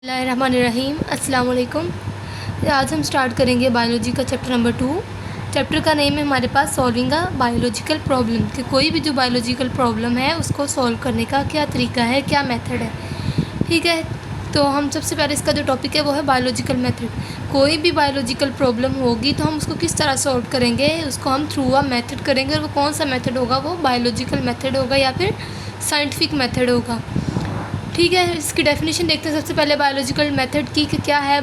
बिस्मिल्लाहिर्रहमानिर्रहीम अस्सलाम वालेकुम। आज हम स्टार्ट करेंगे बायोलॉजी का चैप्टर नंबर 2। चैप्टर का नेम है हमारे पास सॉल्विंग अ बायोलॉजिकल प्रॉब्लम, कि कोई भी जो बायोलॉजिकल प्रॉब्लम है उसको सॉल्व करने का क्या तरीका है, क्या मेथड है। ठीक है, तो हम सबसे पहले इसका जो टॉपिक है वो है बायोलॉजिकल मेथड। कोई भी बायोलॉजिकल प्रॉब्लम होगी तो हम उसको किस तरह सॉल्व करेंगे, उसको हम थ्रू अ मेथड करेंगे। और वो कौन सा मेथड होगा, वो बायोलॉजिकल मेथड होगा या फिर साइंटिफिक मेथड होगा। ठीक है, इसकी डेफिनेशन देखते हैं सबसे पहले बायोलॉजिकल मेथड की कि क्या है।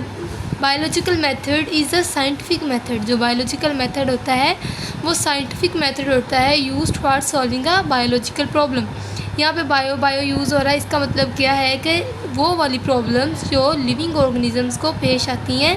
Biological method is a scientific method. जो बायोलॉजिकल मेथड होता है वो साइंटिफिक मेथड होता है used for solving a biological problem. यहाँ पे बायो यूज़ हो रहा है, इसका मतलब क्या है कि वो वाली प्रॉब्लम्स जो लिविंग ऑर्गेनिजम्स को पेश आती हैं,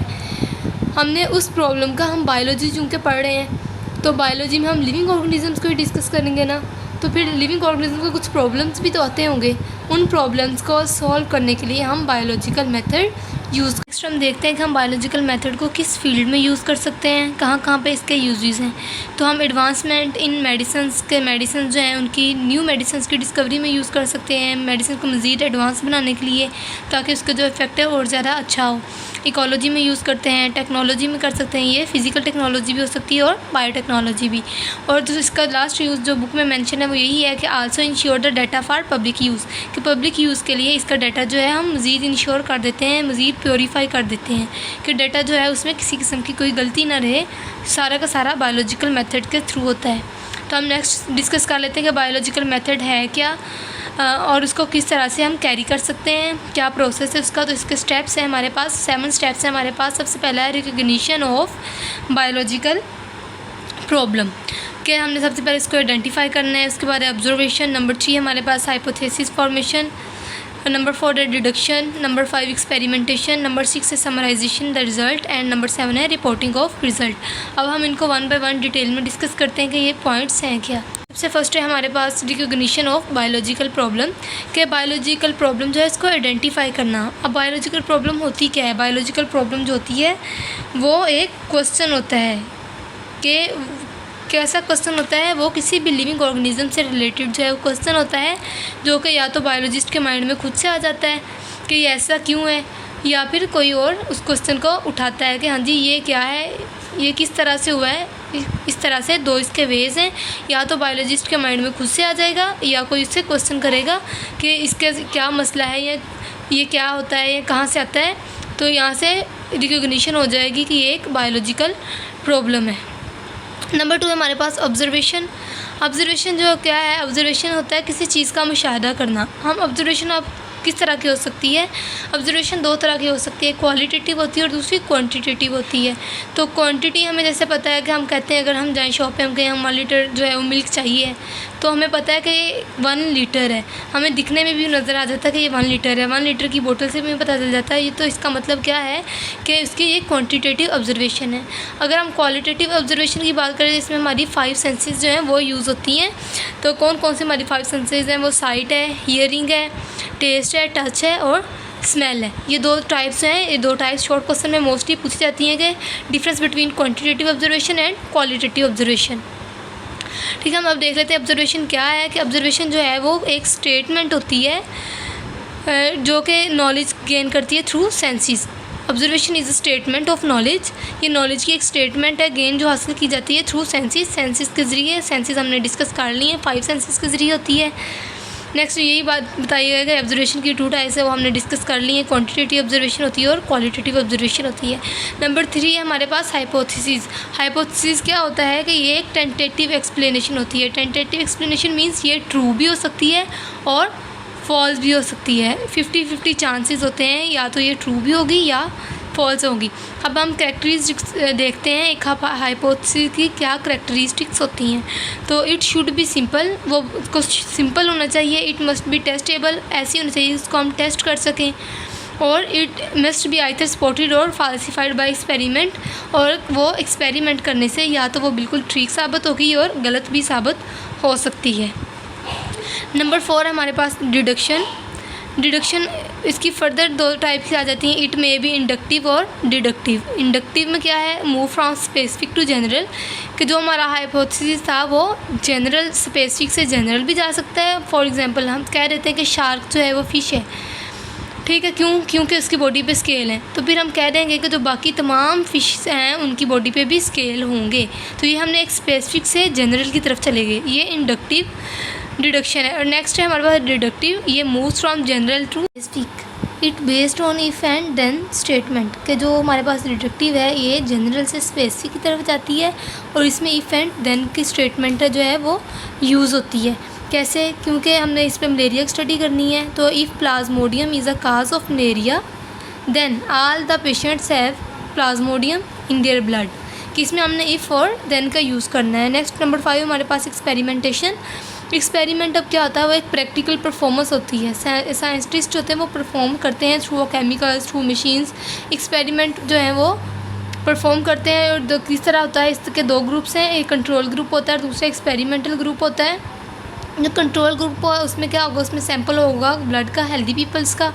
हमने उस प्रॉब्लम का हम बायोलॉजी चूँकि पढ़ रहे हैं तो बायोलॉजी में हम लिविंग ऑर्गेनिजम्स को ही डिस्कस करेंगे ना, तो फिर लिविंग ऑर्गेनिज्म को कुछ प्रॉब्लम्स भी तो आते होंगे। उन प्रॉब्लम्स को सॉल्व करने के लिए हम बायोलॉजिकल मेथड यूज़। नेक्स्ट हम देखते हैं कि हम बायोलॉजिकल मेथड को किस फील्ड में यूज़ कर सकते हैं, कहाँ कहाँ पे इसके यूजेस हैं। तो हम एडवांसमेंट इन मेडिसिन जो हैं उनकी न्यू मेडिसिन की डिस्कवरी में यूज़ कर सकते हैं, मेडिसिन को मज़ीद एडवांस बनाने के लिए, ताकि उसका जो इफेक्ट है और ज़्यादा अच्छा हो। इकोलॉजी में यूज़ करते हैं, टेक्नोलॉजी में कर सकते हैं, ये फिज़िकल टेक्नोलॉजी भी हो सकती है और बायोटेक्नोलॉजी भी। और जो इसका लास्ट यूज़ जो बुक में मेंशन है वो यही है कि also ensure the data for public use, कि पब्लिक यूज़ के लिए इसका डाटा जो है हम मज़ीद इंश्योर कर देते हैं, मज़ीद प्योरीफाई कर देते हैं कि डाटा जो है उसमें किसी किस्म की कोई गलती ना रहे। सारा का सारा बायोलॉजिकल मेथड के थ्रू होता है। तो हम नेक्स्ट डिस्कस कर लेते हैं कि बायोलॉजिकल मेथड है क्या और उसको किस तरह से हम कैरी कर सकते हैं, क्या प्रोसेस है उसका। तो इसके स्टेप्स हैं हमारे पास, 7 स्टेप्स हैं हमारे पास। सबसे पहला है रिकॉग्निशन ऑफ बायोलॉजिकल प्रॉब्लम, कि हमने सबसे पहले इसको आइडेंटिफाई करना है। उसके बाद ऑब्जर्वेशन, नंबर 3 हमारे पास हाइपोथेसिस फॉर्मेशन, नंबर 4 है डिडक्शन, नंबर 5 एक्सपेरिमेंटेशन, नंबर 6 है summarization the result and number 7 है रिपोर्टिंग ऑफ रिज़ल्ट। अब हम इनको 1 बाय 1 डिटेल में डिस्कस करते हैं कि ये पॉइंट्स हैं क्या। सबसे फर्स्ट है हमारे पास रिकॉग्निशन ऑफ बायोलॉजिकल प्रॉब्लम, कि बायोलॉजिकल प्रॉब्लम जो है इसको आइडेंटिफाई करना। अब बायोलॉजिकल प्रॉब्लम होती क्या है, बायोलॉजिकल प्रॉब्लम जो होती है वो एक क्वेश्चन होता है कि कैसा क्वेश्चन होता है, वो किसी भी लिविंग ऑर्गेनिज्म से रिलेटेड जो है वो क्वेश्चन होता है, जो कि या तो बायोलॉजिस्ट के माइंड में खुद से आ जाता है कि ये ऐसा क्यों है, या फिर कोई और उस क्वेश्चन को उठाता है कि हाँ जी ये क्या है, ये किस तरह से हुआ है। इस तरह से दो इसके वेज़ हैं, या तो बायोलॉजिस्ट के माइंड में खुद से आ जाएगा या कोई इससे क्वेश्चन करेगा कि इसके क्या मसला है, या ये क्या होता है, ये कहाँ से आता है। तो यहाँ से रिकॉग्निशन हो जाएगी कि ये एक बायोलॉजिकल प्रॉब्लम है। नंबर 2 हमारे पास ऑब्जर्वेशन। ऑब्जर्वेशन जो क्या है, ऑब्जर्वेशन होता है किसी चीज़ का मुशाहदा करना। हम ऑब्जर्वेशन अब किस तरह की हो सकती है, ऑब्जर्वेशन 2 तरह की हो सकती है, क्वालिटेटिव होती है और दूसरी क्वांटिटेटिव होती है। तो क्वांटिटी हमें जैसे पता है कि हम कहते हैं अगर हम जाएँ शॉप पे, हम कहें हम 1 लीटर जो है वो मिल्क चाहिए, तो हमें पता है कि 1 लीटर है, हमें दिखने में भी नज़र आ जाता है कि ये 1 लीटर है। 1 लीटर की बोतल से भी पता चल जाता है। ये तो इसका मतलब क्या है कि इसकी ये क्वांटिटेटिव ऑब्जर्वेशन है। अगर हम क्वालिटेटिव ऑब्जर्वेशन की बात करें जिसमें हमारी 5 सेंसेस जो हैं वो यूज़ होती हैं, तो कौन कौन सी हमारी 5 सेंसेस हैं, वो साइट है, हियरिंग है, टेस्ट है, टच है और स्मेल है। ये 2 टाइप्स हैं। ये 2 टाइप्स शॉर्ट क्वेश्चन में मोस्टली पूछी जाती हैं कि difference between quantitative observation and qualitative observation. ठीक है, हम अब देख लेते हैं ऑब्जर्वेशन क्या है। कि ऑब्जर्वेशन जो है वो एक स्टेटमेंट होती है जो कि नॉलेज गेन करती है through senses. Observation is a statement of knowledge. ये नॉलेज की एक स्टेटमेंट है गेन जो हासिल की जाती है थ्रू सेंसेस के ज़रिए। सेंसेस हमने डिस्कस कर ली हैं, 5 सेंसेस के ज़रिए होती है। नेक्स्ट यही बात बताइएगा कि ऑब्जर्वेशन की 2 टाइप्स है, वो हमने डिस्कस कर ली है, क्वांटिटेटिव ऑब्जर्वेशन होती है और क्वालिटेटिव ऑब्जर्वेशन होती है। नंबर 3 है हमारे पास हाइपोथेसिस। हाइपोथेसिस क्या होता है कि ये एक टेंटेटिव एक्सप्लेनेशन होती है। टेंटेटिव एक्सप्लेनेशन मीन्स ये ट्रू भी हो सकती है और फॉल्स भी हो सकती है। 50-50 चांसेस होते हैं, या तो ये ट्रू भी होगी या फॉल्स होगी। अब हम कैरेक्टरिस्टिक्स देखते हैं एक हाइपोथेसिस की क्या कैरेक्टरिस्टिक्स होती हैं। तो इट शुड बी सिंपल, वो उसको सिंपल होना चाहिए। इट मस्ट बी टेस्टेबल, ऐसी होनी चाहिए उसको हम टेस्ट कर सकें। और it must be either spotted और फाल्सिफाइड बाय एक्सपेरिमेंट, और वो एक्सपेरिमेंट करने से या तो वो बिल्कुल ठीक साबित होगी और गलत भी साबित हो सकती है। नंबर 4 है हमारे पास डिडक्शन। डिडक्शन इसकी फर्दर 2 टाइप की आ जाती हैं, इट मे बी इंडक्टिव और डिडक्टिव। इंडक्टिव में क्या है, move from specific to general, कि जो हमारा हाइपोथेसिस था वो जनरल स्पेसिफिक से जनरल भी जा सकता है। फॉर एग्जांपल हम कह देते हैं कि शार्क जो है वो फिश है, ठीक है, क्यों? क्योंकि उसकी बॉडी पे स्केल हैं। तो फिर हम कह देंगे कि जो बाकी तमाम फ़िश हैं उनकी बॉडी पे भी स्केल होंगे। तो ये हमने एक स्पेसिफिक से जनरल की तरफ चले गए, ये इंडक्टिव डिडक्शन है। और नेक्स्ट है हमारे पास डिडक्टिव, ये moves from general to specific, it based on if and then statement, के जो हमारे पास डिडक्टिव है ये जनरल से स्पेसिफिक की तरफ जाती है और इसमें इफ़ एंड देन की स्टेटमेंट जो है वो यूज़ होती है। कैसे? क्योंकि हमने इस पर मलेरिया की स्टडी करनी है। तो if plasmodium is a cause of malaria then all the patients have plasmodium in their blood, कि इसमें हमने इफ़ और देन का यूज़ करना है। नेक्स्ट नंबर 5 हमारे पास एक्सपेरिमेंटेशन। एक्सपेरिमेंट अब क्या होता है, वो एक प्रैक्टिकल परफॉर्मेंस होती है। साइंटिस्ट होते हैं वो परफॉर्म करते हैं through chemicals, through machines. Experiment जो है वो परफॉर्म करते हैं और किस तरह होता है, इसके 2 ग्रुप्स हैं, एक कंट्रोल ग्रुप होता है और दूसरा एक्सपेरिमेंटल ग्रुप होता है। जो कंट्रोल ग्रुप है उसमें क्या होगा, उसमें सैंपल होगा ब्लड का, हेल्दी पीपल्स का,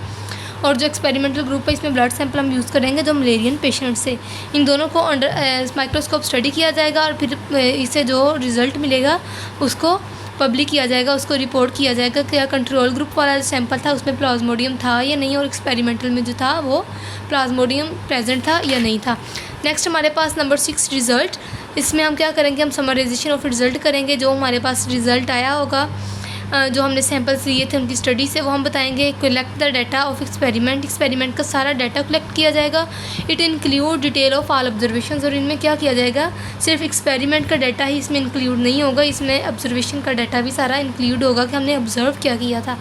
और जो एक्सपेरिमेंटल ग्रुप है इसमें ब्लड सैंपल हम यूज़ करेंगे जो मलेरियन पेशेंट से। इन दोनों को अंडर माइक्रोस्कोप स्टडी किया जाएगा और फिर इससे जो रिज़ल्ट मिलेगा उसको पब्लिक किया जाएगा, उसको रिपोर्ट किया जाएगा कि कंट्रोल ग्रुप वाला जो सैंपल था उसमें प्लाज्मोडियम था या नहीं, और एक्सपेरिमेंटल में जो था वो प्लाज्मोडियम प्रेजेंट था या नहीं था। नेक्स्ट हमारे पास नंबर 6 रिज़ल्ट। इसमें हम क्या करेंगे, हम समराइजेशन ऑफ रिज़ल्ट करेंगे। जो हमारे पास रिज़ल्ट आया होगा, जो हमने सैंपल्स लिए थे उनकी स्टडी से, वो हम बताएंगे। Collect the data of experiment, experiment का सारा डाटा कलेक्ट किया जाएगा। It include detail of all observations, और इनमें क्या किया जाएगा, सिर्फ एक्सपेरिमेंट का डाटा ही इसमें इंक्लूड नहीं होगा, इसमें ऑब्जर्वेशन का डाटा भी सारा इंक्लूड होगा कि हमने ऑब्जर्व क्या किया था।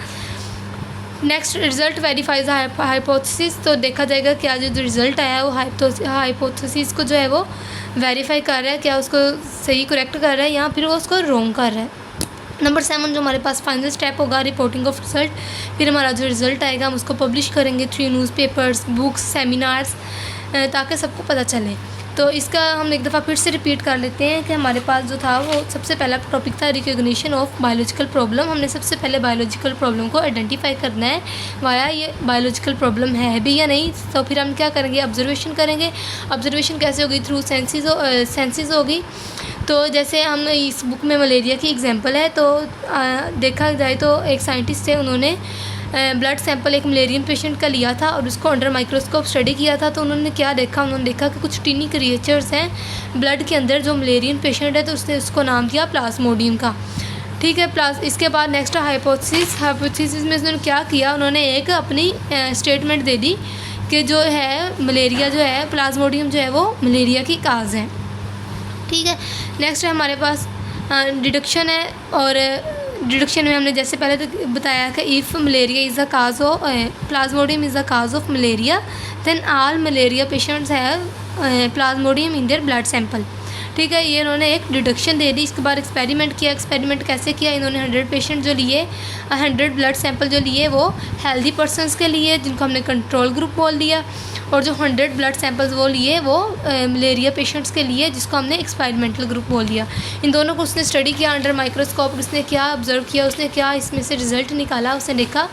Next result verifies hypothesis. तो देखा जाएगा क्या जो रिज़ल्ट आया है वो हाइपोथेसिस को जो है वो वेरीफाई कर रहा है, क्या उसको सही करेक्ट कर रहा है या फिर वो उसको रॉन्ग कर रहा है। नंबर 7 जो हमारे पास फाइनल स्टेप होगा, रिपोर्टिंग ऑफ रिज़ल्ट। फिर हमारा जो रिज़ल्ट आएगा हम उसको पब्लिश करेंगे थ्रू न्यूज़पेपर्स, बुक्स, सेमिनार्स, ताकि सबको पता चले। तो इसका हम एक दफ़ा फिर से रिपीट कर लेते हैं कि हमारे पास जो था वो सबसे पहला टॉपिक था रिकॉग्निशन ऑफ बायोलॉजिकल प्रॉब्लम। हमने सबसे पहले बायोलॉजिकल प्रॉब्लम को आइडेंटिफाई करना है, वाया ये बायोलॉजिकल प्रॉब्लम है भी या नहीं। तो फिर हम क्या करेंगे, ऑब्जर्वेशन करेंगे। ऑब्जर्वेशन कैसे होगी, थ्रू सेंसेस होगी। तो जैसे हम इस बुक में मलेरिया की एग्जांपल है, तो देखा जाए तो एक साइंटिस्ट थे, उन्होंने ब्लड सैंपल एक मलेरियन पेशेंट का लिया था और उसको अंडर माइक्रोस्कोप स्टडी किया था। तो उन्होंने क्या देखा, उन्होंने देखा कि कुछ टीनी क्रिएचर्स हैं ब्लड के अंदर जो मलेरियन पेशेंट है, तो उसने उसको नाम दिया प्लाज्मोडियम का। ठीक है, इसके बाद नेक्स्ट हाइपोथेसिस में उन्होंने क्या किया, उन्होंने एक अपनी स्टेटमेंट दे दी कि जो है मलेरिया जो है, प्लाज्मोडियम जो है वो मलेरिया की काज है। ठीक है, नेक्स्ट है हमारे पास डिडक्शन है, और डिडक्शन में हमने जैसे पहले तो बताया कि if malaria is a cause of plasmodium is a cause of malaria then all malaria patients have plasmodium in their blood sample. ठीक है, ये इन्होंने एक डिडक्शन दे दी। इसके बाद एक्सपेरिमेंट किया। एक्सपेरिमेंट कैसे किया, इन्होंने 100 पेशेंट जो लिए, 100 ब्लड सैंपल जो लिए वो हेल्दी पर्सनस के लिए, जिनको हमने कंट्रोल ग्रुप बोल दिया, और जो 100 ब्लड सैंपल्स वो लिए वो मलेरिया पेशेंट्स के लिए, जिसको हमने एक्सपेरिमेंटल ग्रुप बोल दिया। इन दोनों को उसने स्टडी किया अंडर माइक्रोस्कोप। उसने क्या ऑब्जर्व किया, उसने क्या इसमें से रिज़ल्ट निकाला, उसने देखा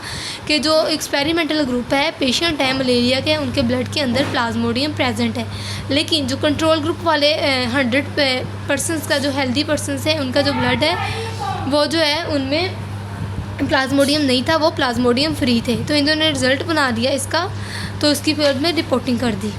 कि जो एक्सपेरिमेंटल ग्रुप है, पेशेंट है मलेरिया के, उनके ब्लड के अंदर प्लाज्मोडियम प्रेजेंट है। लेकिन जो कंट्रोल ग्रुप वाले 100 पर्सनस का, जो हेल्दी पर्सनस है, उनका जो ब्लड है वो जो है उनमें प्लाज्मोडियम नहीं था, वो प्लाज्मोडियम फ्री थे। तो इन्होंने रिज़ल्ट बना दिया इसका, तो उसकी फिर में रिपोर्टिंग कर दी।